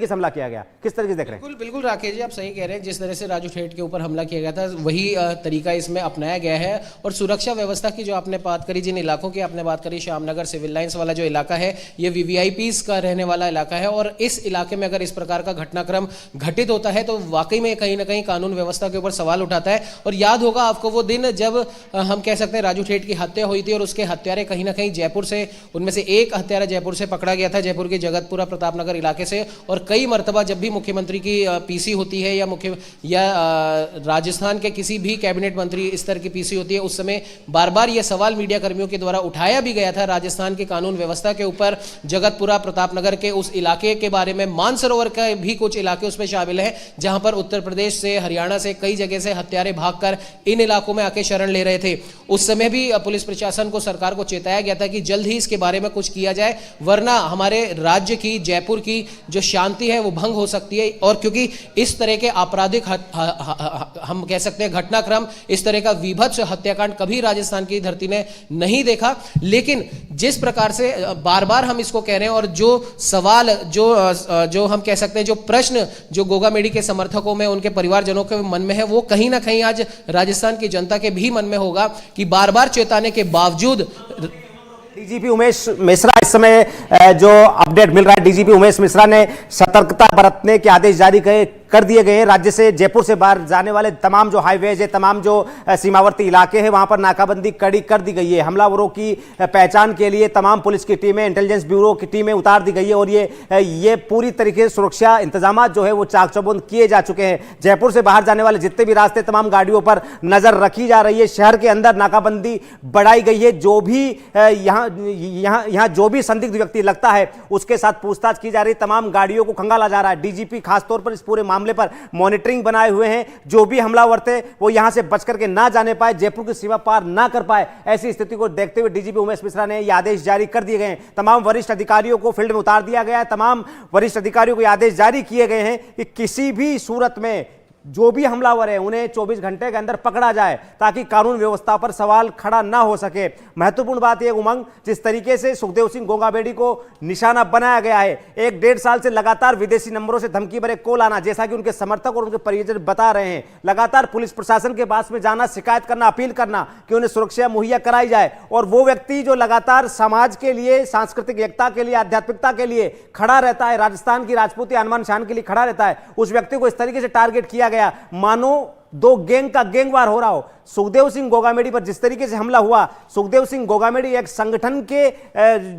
हमला किया गया। किस तरीके से देख रहे हैं? बिल्कुल राकेश जी, आप सही कह रहे हैं। जिस तरह से राजू ठेठ के ऊपर हमला किया गया था वही तरीका इसमें अपनाया गया है। और सुरक्षा व्यवस्था की जो आपने बात करी, जिन इलाकों की आपने बात करी, श्यामनगर सिविल लाइंस वाला जो इलाका है, ये वीवीआईपीज का रहने वाला इलाका है। और इस इलाके में अगर इस प्रकार का घटनाक्रम घटित होता है तो वाकई में कहीं ना कहीं कानून व्यवस्था के ऊपर सवाल उठाता है। और याद होगा आपको वो दिन जब हम कह सकते हैं राजू ठेठ की हत्या हुई थी और उसके हत्यारे कहीं ना कहीं जयपुर से, उनमें से एक हत्यारा जयपुर से पकड़ा गया था, जयपुर के जगतपुरा प्रतापनगर इलाके से। और कई मर्तबा जब भी मुख्यमंत्री की पीसी होती है या राजस्थान के किसी भी कैबिनेट मंत्री स्तर की पीसी होती है, उस समय बार बार यह सवाल मीडिया कर्मियों के द्वारा उठाया भी गया था राजस्थान की कानून व्यवस्था के ऊपर, जगतपुरा प्रतापनगर के उस इलाके के बारे में। मानसरोवर के भी कुछ इलाके उसमें शामिल हैं जहां पर उत्तर प्रदेश से, हरियाणा से, कई जगह से हत्यारे भागकर इन इलाकों में आके शरण ले रहे थे। उस समय भी पुलिस प्रशासन को, सरकार को चेताया गया था कि जल्द ही इसके बारे में कुछ किया जाए, वरना हमारे राज्य की, जयपुर की जो शांति है वो भंग हो सकती है। और क्योंकि इस तरह के आपराधिक हम कह सकते हैं घटनाक्रम, इस तरह का विभत्स हत्याकांड कभी राजस्थान की धरती ने नहीं देखा। लेकिन जिस प्रकार से बार बार हम इसको कह रहे हैं और जो सवाल, जो हम कह सकते हैं, जो प्रश्न जो गोगामेड़ी के समर्थकों में, उनके परिवारजनों के मन में है, वो कहीं ना कहीं आज राजस्थान की जनता के भी मन में होगा कि बार बार चेताने के बावजूद डीजीपी उमेश मिश्रा, इस समय जो अपडेट मिल रहा है, डीजीपी उमेश मिश्रा ने सतर्कता बरतने के आदेश जारी कर दिए गए हैं। राज्य से, जयपुर से बाहर जाने वाले तमाम जो हाईवेज है, तमाम जो सीमावर्ती इलाके हैं, वहां पर नाकाबंदी कड़ी कर दी गई है। हमलावरों की पहचान के लिए तमाम पुलिस की टीमें, इंटेलिजेंस ब्यूरो की टीमें उतार दी गई है और ये पूरी तरीके से सुरक्षा इंतजाम जो है वो चाक चौबंद किए जा चुके हैं। जयपुर से बाहर जाने वाले जितने भी रास्ते, तमाम गाड़ियों पर नजर रखी जा रही है। शहर के अंदर नाकाबंदी बढ़ाई गई है। जो भी यहाँ जो भी संदिग्ध व्यक्ति लगता है उसके साथ पूछताछ की जा रही है। तमाम गाड़ियों को खंगाला जा रहा है। डीजीपी खासतौर पर इस पूरे मामले मामले पर मॉनिटरिंग बनाए हुए हैं। जो भी हमलावर थे वो यहां से बच करके ना जाने पाए, जयपुर की सीमा पार ना कर पाए, ऐसी स्थिति को देखते हुए डीजीपी उमेश मिश्रा ने यह आदेश जारी कर दिए गए हैं। तमाम वरिष्ठ अधिकारियों को फील्ड में उतार दिया गया है। तमाम वरिष्ठ अधिकारियों को आदेश जारी किए गए हैं कि किसी भी सूरत में जो भी हमलावर है उन्हें 24 घंटे के अंदर पकड़ा जाए, ताकि कानून व्यवस्था पर सवाल खड़ा ना हो सके। महत्वपूर्ण बात यह उमंग, जिस तरीके से सुखदेव सिंह गोगाबेड़ी को निशाना बनाया गया है, 1-1.5 साल से लगातार विदेशी नंबरों से धमकी भरे कॉल आना, जैसा कि उनके समर्थक और उनके परिजन बता रहे हैं, लगातार पुलिस प्रशासन के पास में जाना, शिकायत करना, अपील करना कि उन्हें सुरक्षा मुहैया कराई जाए। और वो व्यक्ति जो लगातार समाज के लिए, सांस्कृतिक एकता के लिए, आध्यात्मिकता के लिए खड़ा रहता है, राजस्थान की राजपूती आन शान के लिए खड़ा रहता है, उस व्यक्ति को इस तरीके से टारगेट किया गया मानो दो गैंग का गैंगवार हो रहा हो। सुखदेव सिंह गोगामेड़ी पर जिस तरीके से हमला हुआ, सुखदेव सिंह गोगामेड़ी एक संगठन के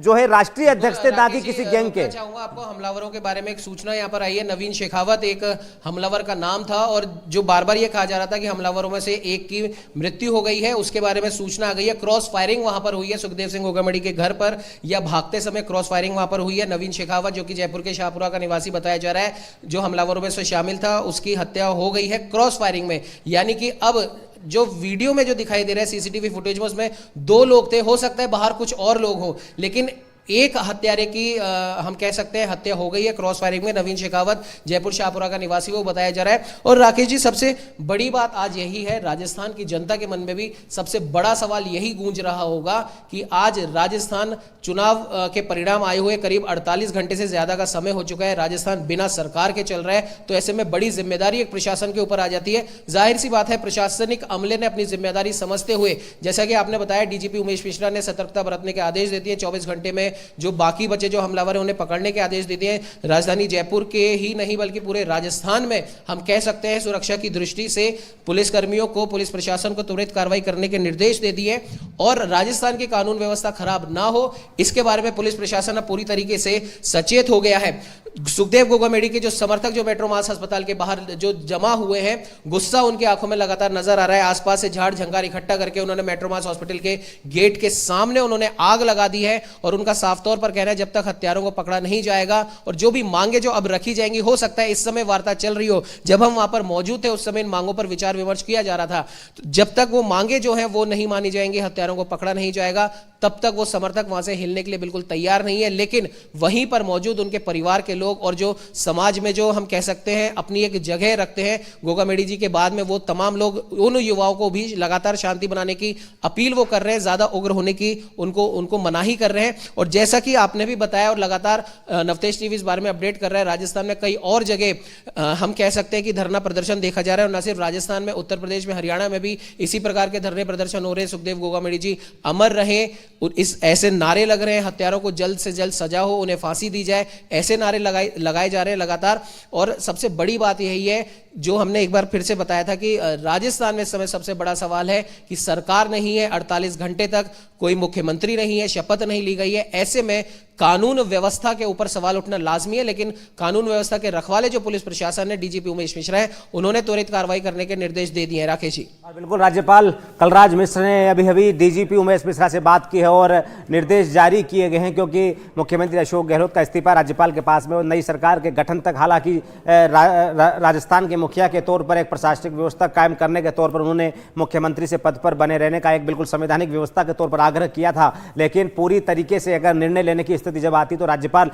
जो है राष्ट्रीय अध्यक्ष थे, ना कि किसी गैंग के। चाहूंगा आपको हमलावरों के बारे में एक सूचना यहाँ पर आई है। नवीन शेखावत एक हमलावर का नाम था, और जो बार बार ये कहा जा रहा था कि हमलावरों में से एक की मृत्यु हो गई है, उसके बारे में सूचना आ गई है। क्रॉस फायरिंग वहां पर हुई है सुखदेव सिंह गोगामेड़ी के घर पर, या भागते समय क्रॉस फायरिंग वहां पर हुई है। नवीन शेखावत जो कि जयपुर के शाहपुरा का निवासी बताया जा रहा है, जो हमलावरों में से शामिल था, उसकी हत्या हो गई है क्रॉस फायरिंग में। यानी कि अब जो वीडियो में जो दिखाई दे रहा है सीसीटीवी फुटेज में, उसमें 2 लोग थे, हो सकता है बाहर कुछ और लोग हो, लेकिन एक हत्यारे की हम कह सकते हैं हत्या हो गई है क्रॉस फायरिंग में। नवीन शेखावत जयपुर शाहपुरा का निवासी वो बताया जा रहा है। और राकेश जी, सबसे बड़ी बात आज यही है, राजस्थान की जनता के मन में भी सबसे बड़ा सवाल यही गूंज रहा होगा कि आज राजस्थान चुनाव के परिणाम आए हुए करीब 48 घंटे से ज्यादा का समय हो चुका है, राजस्थान बिना सरकार के चल रहा है। तो ऐसे में बड़ी जिम्मेदारी एक प्रशासन के ऊपर आ जाती है। जाहिर सी बात है, प्रशासनिक अमले ने अपनी जिम्मेदारी समझते हुए, जैसा कि आपने बताया, डीजीपी उमेश मिश्रा ने सतर्कता बरतने के आदेश दे दिए। 24 घंटे में जो बाकी बचे जो हमलावर हैं उन्हें पकड़ने के आदेश दे दिए। राजधानी जयपुर के ही नहीं बल्कि पूरे राजस्थान में हम कह सकते हैं सुरक्षा की दृष्टि से पुलिसकर्मियों को, पुलिस प्रशासन को त्वरित कार्रवाई करने के निर्देश दे दिए। और राजस्थान की कानून व्यवस्था खराब ना हो, इसके बारे में पुलिस प्रशासन अब पूरी तरीके से सचेत हो गया है। सुखदेव गोगामेड़ी के जो समर्थक जो मेट्रो मास अस्पताल के बाहर जो जमा हुए हैं, गुस्सा उनकी आंखों में लगातार नजर आ रहा है। आसपास से झाड़ झंकार इकट्ठा करके उन्होंने मेट्रो मास हॉस्पिटल के गेट के सामने उन्होंने आग लगा दी है। और उनका साफ तौर पर कहना है, जब तक हत्यारों को पकड़ा नहीं जाएगा और जो भी मांगे जो अब रखी जाएंगी, हो सकता है इस समय वार्ता चल रही हो, जब हम वहां पर मौजूद थे उस समय इन मांगों पर विचार विमर्श किया जा रहा था, तो जब तक वो मांगे जो है वो नहीं मानी जाएंगी, हत्यारों को पकड़ा नहीं जाएगा, तब तक वो समर्थक वहां से हिलने के लिए बिल्कुल तैयार नहीं है। लेकिन वहीं पर मौजूद उनके परिवार के लोग और जो समाज में जो हम कह सकते हैं अपनी एक जगह रखते हैं गोगामेड़ी जी के बाद में, वो तमाम लोग उन युवाओं को भी लगातार शांति बनाने की अपील वो कर रहे हैं, ज्यादा उग्र होने की उनको मनाही कर रहे हैं। और जैसा कि आपने भी बताया और लगातार नवतेज टीवी इस बारे में अपडेट कर रहा है, राजस्थान में कई और जगह हम कह सकते हैं कि धरना प्रदर्शन देखा जा रहा है। और न सिर्फ राजस्थान में, उत्तर प्रदेश में, हरियाणा में भी इसी प्रकार के धरने प्रदर्शन हो रहे हैं। सुखदेव गोगामेड़ी जी अमर रहे, इस ऐसे नारे लग रहे हैं, हत्यारों को जल्द से जल्द सजा हो, उन्हें फांसी दी जाए, ऐसे नारे लगाए जा रहे हैं लगातार। और सबसे बड़ी बात यही है, जो हमने एक बार फिर से बताया था कि राजस्थान में इस समय सबसे बड़ा सवाल है कि सरकार नहीं है, 48 घंटे तक कोई मुख्यमंत्री नहीं है, शपथ नहीं ली गई है। ऐसे में कानून व्यवस्था के ऊपर सवाल उठना लाजमी है। लेकिन कानून व्यवस्था के रखवाले जो पुलिस प्रशासन है, डीजीपी उमेश मिश्रा है, उन्होंने त्वरित कार्रवाई करने के निर्देश दे दिए हैं। राकेश जी, बिल्कुल, राज्यपाल कलराज मिश्र ने अभी डीजीपी उमेश मिश्रा से बात की है और निर्देश जारी किए गए हैं, क्योंकि मुख्यमंत्री अशोक गहलोत का इस्तीफा राज्यपाल के पास में, और नई सरकार के गठन तक हालांकि राजस्थान के मुखिया के तौर पर एक प्रशासनिक व्यवस्था कायम करने के तौर पर उन्होंने मुख्यमंत्री से पद पर बने रहने का एक बिल्कुल संवैधानिक व्यवस्था के तौर पर आग्रह किया था। लेकिन पूरी तरीके से अगर निर्णय लेने की स्थिति जब आती तो राज्यपाल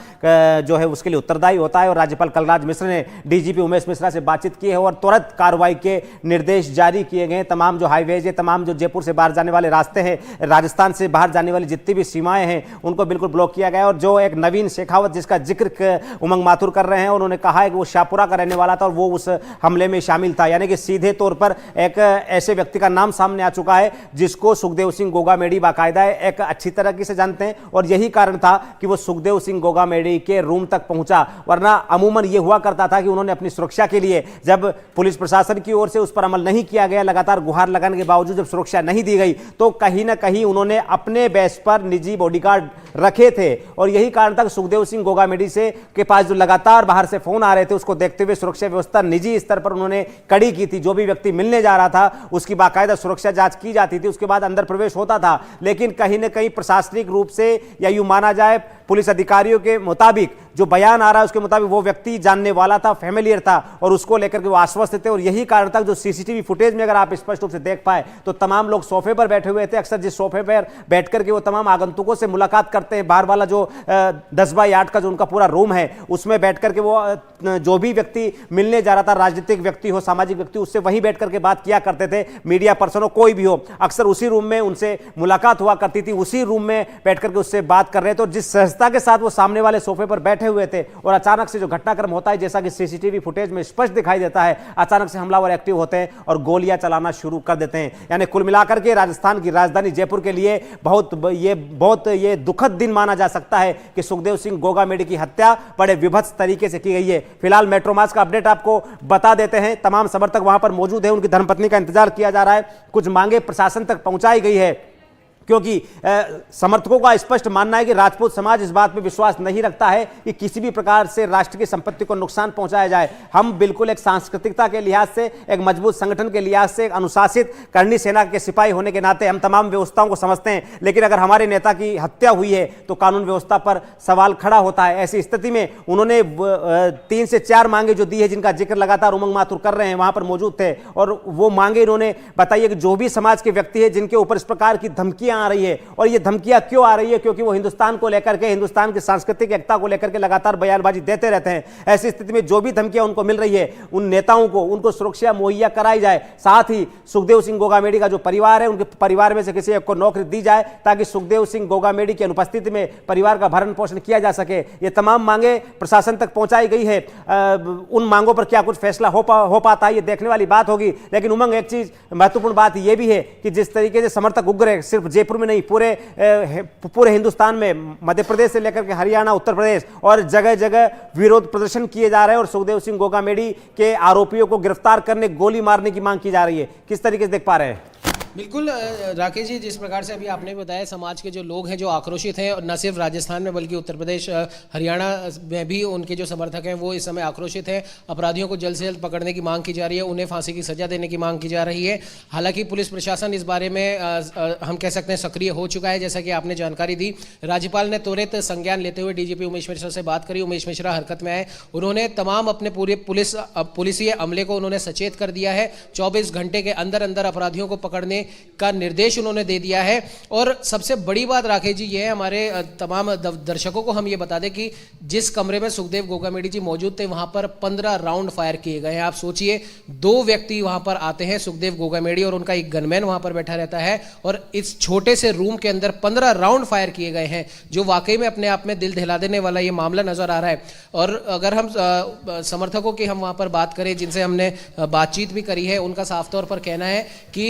जो है उसके लिए उत्तरदायी होता है। और राज्यपाल कलराज मिश्र ने डीजीपी उमेश मिश्रा से बातचीत की है और तुरंत कार्रवाई के निर्देश जारी किए गए। तमाम जो हाईवेज है, तमाम जो जयपुर से बाहर जाने वाले रास्ते हैं, राजस्थान से बाहर जाने वाली जितनी भी सीमाएं हैं, उनको बिल्कुल ब्लॉक किया गया। और जो एक नवीन शेखावत जिसका जिक्र उमंग माथुर कर रहे हैं, उन्होंने कहा है कि वो शाहपुरा का रहने वाला था और वो उस हमले में शामिल था। यानी कि सीधे तौर पर एक ऐसे व्यक्ति का नाम सामने आ चुका है जिसको सुखदेव सिंह गोगामेड़ी बाकायदा एक अच्छी तरह से जानते हैं। और यही कारण था कि वो सुखदेव सिंह गोगामेड़ी के रूम तक पहुंचा, वरना अमूमन यह हुआ करता था कि उन्होंने अपनी सुरक्षा के लिए, जब पुलिस प्रशासन की ओर से उस पर अमल नहीं किया गया, लगातार गुहार लगाने के बावजूद जब सुरक्षा नहीं दी गई, तो कहीं ना कहीं उन्होंने अपने बेस पर निजी बॉडीगार्ड रखे थे। और यही कारण था कि सुखदेव सिंह गोगामेड़ी से के पास जो लगातार बाहर से फोन आ रहे थे, उसको देखते हुए सुरक्षा व्यवस्था निजी स्तर पर उन्होंने कड़ी की थी। जो भी व्यक्ति मिलने जा रहा था उसकी बाकायदा सुरक्षा जांच की जाती थी, उसके बाद अंदर प्रवेश होता था। लेकिन कहीं ना कहीं प्रशासनिक रूप से, या यूं माना जाए पुलिस अधिकारियों के मुताबिक, जो बयान आ रहा है उसके मुताबिक वो व्यक्ति जानने वाला था, फैमिलियर था और उसको लेकर के वो आश्वस्त थे। और यही कारण था जो सीसीटीवी फुटेज में अगर आप स्पष्ट रूप से देख पाए तो तमाम लोग सोफे पर बैठे हुए थे। अक्सर जिस सोफे पर बैठ करके वो तमाम आगंतुकों से मुलाकात करते हैं, बाहर वाला जो 10x8 का जो उनका पूरा रूम है उसमें बैठ करके वो जो भी व्यक्ति मिलने जा रहा था, राजनीतिक व्यक्ति हो, सामाजिक व्यक्ति, उससे वहीं बैठ करके बात किया करते थे। मीडिया पर्सन हो, कोई भी हो, अक्सर उसी रूम में उनसे मुलाकात हुआ करती थी, उसी रूम में बैठ करके उससे बात कर रहे थे। और जिस सहजता के साथ वो सामने वाले सोफे पर बैठे हुए थे और अचानक से जो घटनाक्रम होता है, जैसा कि सीसीटीवी फुटेज में स्पष्ट दिखाई देता है, अचानक से हमलावर एक्टिव होते हैं और गोलियां चलाना शुरू कर देते हैं। यानी कुल मिलाकर के राजस्थान की राजधानी जयपुर के लिए बहुत ये दुखद दिन माना जा सकता है कि सुखदेव सिंह गोगामेडी की हत्या बड़े विभत्स तरीके से की गई है। फिलहाल मेट्रोमास का अपडेट आपको बता देते हैं। तमाम समर्थक वहां पर मौजूद हैं, उनकी धर्मपत्नी का इंतजार किया जा रहा है। कुछ मांगे प्रशासन तक पहुंचाई गई है क्योंकि समर्थकों का स्पष्ट मानना है कि राजपूत समाज इस बात पर विश्वास नहीं रखता है कि किसी भी प्रकार से राष्ट्र की संपत्ति को नुकसान पहुंचाया जाए। हम बिल्कुल एक सांस्कृतिकता के लिहाज से, एक मजबूत संगठन के लिहाज से, एक अनुशासित करनी सेना के सिपाही होने के नाते हम तमाम व्यवस्थाओं को समझते हैं, लेकिन अगर हमारे नेता की हत्या हुई है तो कानून व्यवस्था पर सवाल खड़ा होता है। ऐसी स्थिति में उन्होंने 3 से 4 मांगे जो दी है, जिनका जिक्र लगातार उमंग माथुर कर रहे हैं, वहां पर मौजूद थे और वो मांगे इन्होंने बताई है कि जो भी समाज के व्यक्ति है जिनके ऊपर इस प्रकार की धमकियां आ रही है, और ये धमकियां क्यों आ रही है, क्योंकि वो हिंदुस्तान को लेकर के, हिंदुस्तान की सांस्कृतिक एकता को लेकर के लगातार बयानबाजी देते रहते हैं। ऐसी स्थिति में जो भी धमकियां उनको मिल रही है, उन नेताओं को उनको सुरक्षा मुहैया कराई जाए। साथ ही सुखदेव सिंह गोगामेडी का जो परिवार है, उनके परिवार में से किसी एक को नौकरी दी जाए ताकि सुखदेव सिंह गोगामेडी की अनुपस्थिति में परिवार का भरण पोषण किया जा सके। ये तमाम मांगे प्रशासन तक पहुंचाई गई है। उन मांगों पर क्या कुछ फैसला हो पाता है, ये देखने वाली बात होगी। लेकिन उमंग, एक चीज महत्वपूर्ण बात यह भी है कि जिस तरीके से समर्थक उग्र है, सिर्फ जयपुर में नहीं, पूरे हिंदुस्तान में, मध्य प्रदेश से लेकर के हरियाणा, उत्तर प्रदेश और जगह जगह विरोध प्रदर्शन किए जा रहे हैं और सुखदेव सिंह गोगामेडी के आरोपियों को गिरफ्तार करने, गोली मारने की मांग की जा रही है। किस तरीके से देख पा रहे हैं? बिल्कुल राकेश जी, जिस प्रकार से अभी आपने बताया, समाज के जो लोग हैं जो आक्रोशित हैं, और न सिर्फ राजस्थान में बल्कि उत्तर प्रदेश, हरियाणा में भी उनके जो समर्थक हैं वो इस समय आक्रोशित हैं। अपराधियों को जल्द से जल्द पकड़ने की मांग की जा रही है, उन्हें फांसी की सजा देने की मांग की जा रही है। हालांकि पुलिस प्रशासन इस बारे में हम कह सकते हैं सक्रिय हो चुका है, जैसा कि आपने जानकारी दी। राज्यपाल ने त्वरित संज्ञान लेते हुए डीजीपी उमेश मिश्रा से बात करी। उमेश मिश्रा हरकत में आए, उन्होंने तमाम अपने पूरे पुलिसीय अमले को उन्होंने सचेत कर दिया है। 24 घंटे के अंदर अंदर अपराधियों को पकड़ने का निर्देश उन्होंने दे दिया है। और सबसे बड़ी बात राकेश जी ये है, हमारे तमाम दर्शकों को हम ये बता दें कि जिस कमरे में सुखदेव गोगामेडी जी मौजूद थे वहां पर 15 राउंड फायर किए गए हैं। आप सोचिए, 2 व्यक्ति वहां पर आते हैं, सुखदेव गोगामेडी और उनका एक गनमैन वहां पर बैठा रहता है, और इस छोटे से रूम के अंदर 15 राउंड फायर किए गए हैं, जो वाकई में अपने आप में दिल दहला देने वाला ये मामला नजर आ रहा है। और अगर हम समर्थकों की हम वहां पर बात करें, जिनसे हमने बातचीत भी करी है, उनका साफ तौर पर कहना है कि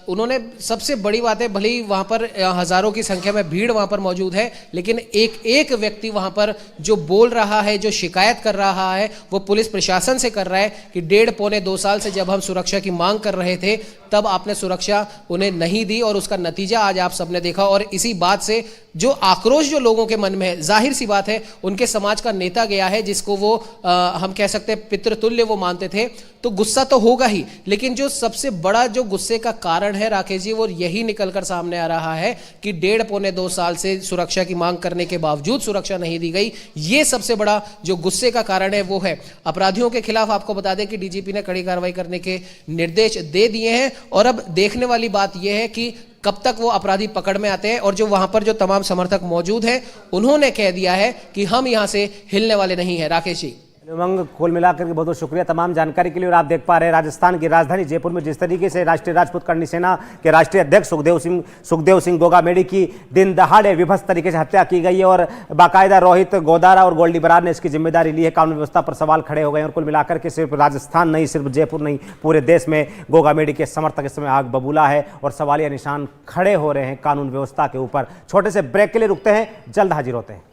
उन्होंने, सबसे बड़ी बात है, भले ही वहां पर हजारों की संख्या में भीड़ वहां पर मौजूद है, लेकिन एक व्यक्ति वहां पर जो बोल रहा है, जो शिकायत कर रहा है, वो पुलिस प्रशासन से कर रहा है कि 1.5-2 साल से जब हम सुरक्षा की मांग कर रहे थे तब आपने सुरक्षा उन्हें नहीं दी, और उसका नतीजा आज आप सबने देखा। और इसी बात से जो आक्रोश जो लोगों के मन में है, जाहिर सी बात है, उनके समाज का नेता गया है जिसको वो हम कह सकते हैं पितृतुल्य वो मानते थे, तो गुस्सा तो होगा ही। लेकिन जो सबसे बड़ा जो गुस्से का कारण है राकेश जी, वो यही निकलकर सामने आ रहा है कि 1.5-2 साल से सुरक्षा की मांग करने के बावजूद सुरक्षा नहीं दी गई। ये सबसे बड़ा जो गुस्से का कारण है वो है। अपराधियों के खिलाफ आपको बता दें कि डीजीपी ने कड़ी कार्रवाई करने के निर्देश दे दिए हैं, और अब देखने वाली बात यह है कि कब तक वो अपराधी पकड़ में आते हैं। और जो वहां पर जो तमाम समर्थक मौजूद हैं, उन्होंने कह दिया है कि हम यहां से हिलने वाले नहीं हैं। राकेश जी, उमंग, कुल मिलाकर के बहुत बहुत शुक्रिया तमाम जानकारी के लिए। और आप देख पा रहे हैं राजस्थान की राजधानी जयपुर में जिस तरीके से राष्ट्रीय राजपूत करनी सेना के राष्ट्रीय अध्यक्ष सुखदेव सिंह गोगामेडी की दिन दहाड़े विभत्स तरीके से हत्या की गई है, और बाकायदा रोहित गोदारा और गोल्डी बरार ने इसकी जिम्मेदारी ली है। कानून व्यवस्था पर सवाल खड़े हो गए, और कुल मिलाकर के सिर्फ राजस्थान नहीं, सिर्फ जयपुर नहीं, पूरे देश में गोगामेडी के समर्थक इस समय आग बबूला है और सवालिया निशान खड़े हो रहे हैं कानून व्यवस्था के ऊपर। छोटे से ब्रेक के लिए रुकते हैं, जल्द हाजिर होते हैं।